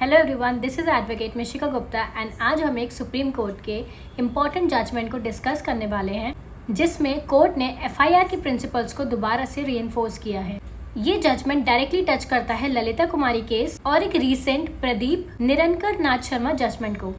Hello everyone, this is advocate Mishika Gupta and आज हम एक सुप्रीम कोर्ट के इम्पॉर्टेंट जजमेंट को डिस्कस करने वाले हैं जिसमें कोर्ट ने एफआईआर के प्रिंसिपल्स को दोबारा से रीइंफोर्स किया है। ये जजमेंट डायरेक्टली टच करता है ललिता कुमारी केस और एक रीसेंट प्रदीप निरंकर नाथ शर्मा जजमेंट को।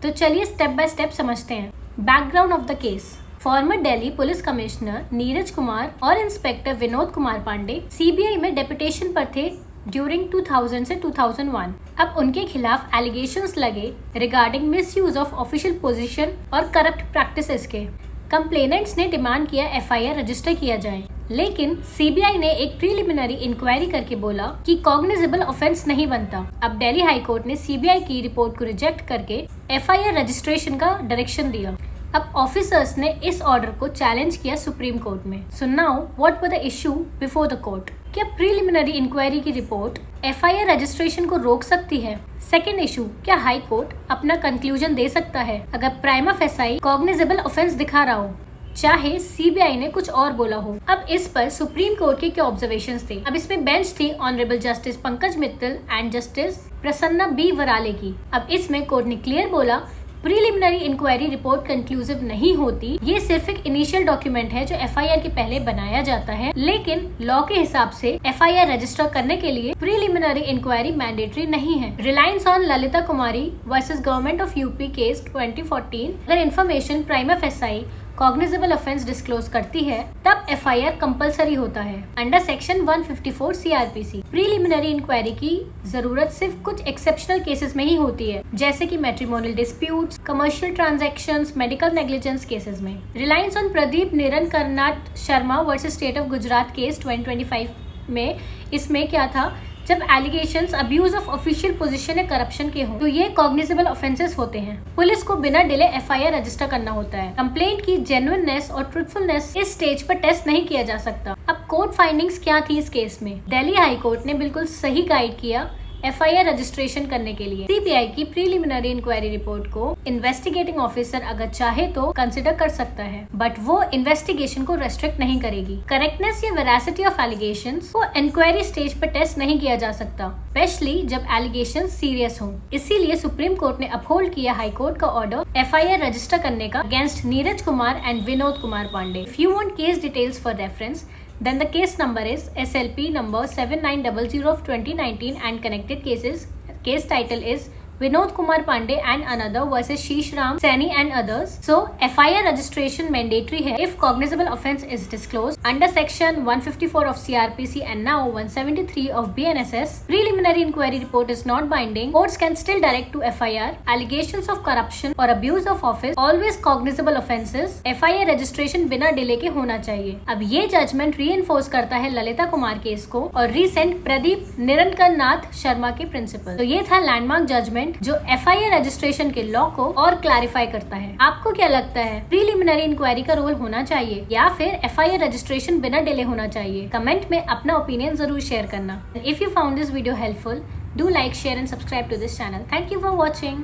तो चलिए स्टेप बाय स्टेप समझते हैं। Background of the case. Farmer Delhi police commissioner Neeraj Kumar और इंस्पेक्टर विनोद कुमार पांडे सीबीआई में डेपुटेशन पर थे ड्यूरिंग 2000 से 2001। अब उनके खिलाफ एलिगेशंस लगे regarding misuse of official position और करप्ट प्रैक्टिसेस के। कंप्लेनेंट्स ने डिमांड किया एफआईआर रजिस्टर किया जाए, लेकिन सीबीआई ने एक प्रीलिमिनरी इंक्वायरी करके बोला कि कॉग्निजेबल ऑफेंस नहीं बनता। अब दिल्ली हाई कोर्ट ने सीबीआई की रिपोर्ट को रिजेक्ट करके एफआईआर रजिस्ट्रेशन का डायरेक्शन दिया। अब ऑफिसर्स ने इस ऑर्डर को चैलेंज किया सुप्रीम कोर्ट में। So now what were the issue before the court? क्या प्रीलिमिनरी इंक्वायरी की रिपोर्ट एफआईआर रजिस्ट्रेशन को रोक सकती है? सेकेंड इशू, क्या हाई कोर्ट अपना कंक्लूजन दे सकता है अगर प्राइमा फेसाई कॉग्निजेबल ऑफेंस दिखा रहा हो, चाहे सीबीआई ने कुछ और बोला हो? अब इस पर सुप्रीम कोर्ट के क्या ऑब्जर्वेशंस थे? अब इसमें बेंच थी honourable justice Pankaj Mittal and justice Prasanna B Varale की। अब इसमें कोर्ट ने क्लियर बोला प्रीलिमिनरी इंक्वायरी रिपोर्ट कंक्लूसिव नहीं होती। ये सिर्फ एक इनिशियल डॉक्यूमेंट है जो एफआईआर के पहले बनाया जाता है, लेकिन लॉ के हिसाब से एफआईआर रजिस्टर करने के लिए प्रीलिमिनरी इंक्वायरी मैंडेटरी नहीं है। Reliance on Lalita Kumari versus government of UP case 2014, अगर information prima facie cognizable offence disclose करती है तब एफआईआर कंपलसरी होता है under section 154 CrPC. Preliminary inquiry की जरूरत सिर्फ कुछ एक्सेप्शनल केसेस में ही होती है, जैसे कि matrimonial disputes, commercial transactions, medical negligence cases में। Reliance on Pradeep Nirankar Nath Sharma versus state of Gujarat case 2025 में इसमें क्या था, जब allegations abuse of official position या करप्शन के हो तो ये कॉग्निजेबल ऑफेंसेस होते हैं। पुलिस को बिना डिले एफआईआर रजिस्टर करना होता है। कंप्लेंट की जेन्युइननेस और ट्रूथफुलनेस इस स्टेज पर टेस्ट नहीं किया जा सकता। अब कोर्ट फाइंडिंग्स क्या थी इस केस में? दिल्ली हाई कोर्ट ने बिल्कुल सही गाइड किया एफआईआर रजिस्ट्रेशन करने के लिए। सीबीआई की प्रीलिमिनरी इंक्वायरी रिपोर्ट को इन्वेस्टिगेटिंग ऑफिसर अगर चाहे तो कंसिडर कर सकता है, बट वो इन्वेस्टिगेशन को रेस्ट्रिक्ट नहीं करेगी। करेक्टनेस या वेरासिटी ऑफ एलिगेशंस को इंक्वायरी स्टेज पर टेस्ट नहीं किया जा सकता, स्पेशली जब एलिगेशंस सीरियस हो। इसीलिए सुप्रीम कोर्ट ने अपहोल्ड किया हाई कोर्ट का ऑर्डर एफआईआर रजिस्टर करने का against Neeraj Kumar and Vinod Kumar Pandey. If you want case details for reference, then the case number is SLP number 7900 of 2019 and connected cases. Case title is Vinod Kumar Pandey and another versus Sheesh Ram Saini and others. So FIR registration mandatory है if cognizable offence is disclosed under section 154 of CRPC and now 173 of BNSS. Preliminary inquiry report is not binding. Courts can still direct to FIR. Allegations of corruption or abuse of office always cognizable offences. FIR registration बिना delay के होना चाहिए। अब ये judgement reinforce करता है Lalita Kumar case को और रिसेंट प्रदीप निरंकर नाथ शर्मा के प्रिंसिपल। तो ये था लैंडमार्क जजमेंट जो एफआईआर रजिस्ट्रेशन के लॉ को और क्लैरिफाई करता है। आपको क्या लगता है, प्रीलिमिनरी इंक्वायरी का रोल होना चाहिए या फिर एफआईआर रजिस्ट्रेशन बिना डिले होना चाहिए? कमेंट में अपना ओपिनियन जरूर शेयर करना। If you found this video helpful, do like, share and subscribe to this channel. Thank you for watching.